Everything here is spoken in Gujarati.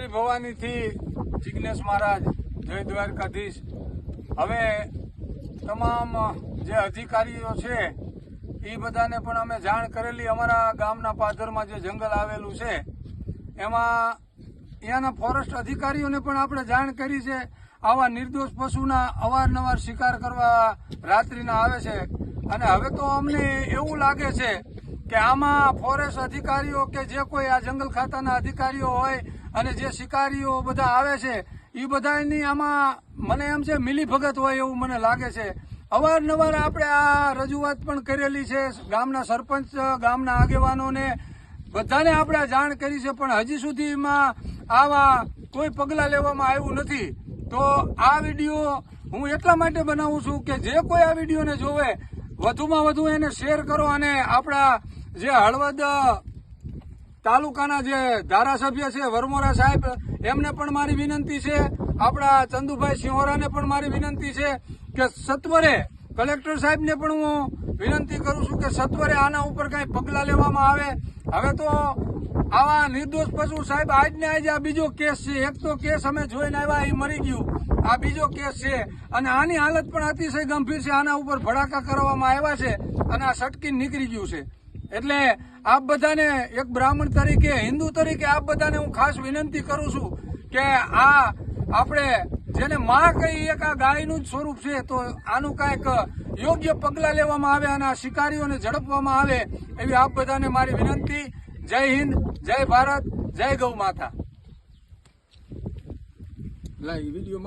શ્રી ભવાનીથી જિગ્નેશ મહારાજ, જય દ્વારકાધીશ. હવે તમામ જે અધિકારીઓ છે એ બધાને પણ અમે જાણ કરેલી. અમારા ગામના પાદરમાં જે જંગલ આવેલું છે એમાં ત્યાંના ફોરેસ્ટ અધિકારીઓને પણ આપણે જાણ કરી છે. આવા નિર્દોષ પશુના અવારનવાર શિકાર કરવા રાત્રિના આવે છે અને હવે તો અમને એવું લાગે છે કે આમાં ફોરેસ્ટ અધિકારીઓ કે જે કોઈ આ જંગલ ખાતાના અધિકારીઓ હોય અને જે શિકારીઓ બધા આવે છે એ બધાની આમાં મને એમ છે મિલીભગત હોય એવું મને લાગે છે. અવારનવાર આપણે આ રજૂઆત પણ કરેલી છે. ગામના સરપંચ, ગામના આગેવાનોને બધાને આપણે જાણ કરી છે, પણ હજી સુધીમાં આવા કોઈ પગલાં લેવામાં આવ્યું નથી. તો આ વિડીયો હું એટલા માટે બનાવું છું કે જે કોઈ આ વિડીયોને જોવે વધુમાં વધુ એને શેર કરો અને આપણા જે હળવદ તાલુકાના જે ધારાસભ્ય છે વરમોરા સાહેબ, એમને પણ મારી વિનંતી છે. આપણા ચંદુભાઈ સિંહોરાને પણ મારી વિનંતી છે કે સત્વરે કલેક્ટર સાહેબને પણ હું વિનંતી કરું છું કે સત્વરે આના ઉપર કઈ પગલાં લેવામાં આવે. હવે તો આવા નિર્દોષ પશુ સાહેબ આજને આજે આ બીજો કેસ છે. એક તો કેસ અમે જોઈને આવ્યા, એ મરી ગયું. આ બીજો કેસ છે અને આની હાલત પણ અતિશય ગંભીર છે. આના ઉપર ભડાકા કરવામાં આવ્યા છે અને આ સટકીને નીકળી ગયું છે. એટલે આપ બધાને એક બ્રાહ્મણ તરીકે, હિન્દુ તરીકે આપ બધાને હું ખાસ વિનંતી કરું છું કે આ આપણે જેને માં કઈ એક આ ગાયનું જ સ્વરૂપ છે, તો આનું કાંઈક યોગ્ય પગલાં લેવામાં આવે અને આ શિકારીઓને ઝડપવામાં આવે એવી આપ બધાને મારી વિનંતી. જય હિન્દ, જય ભારત, જય ગૌ માતા.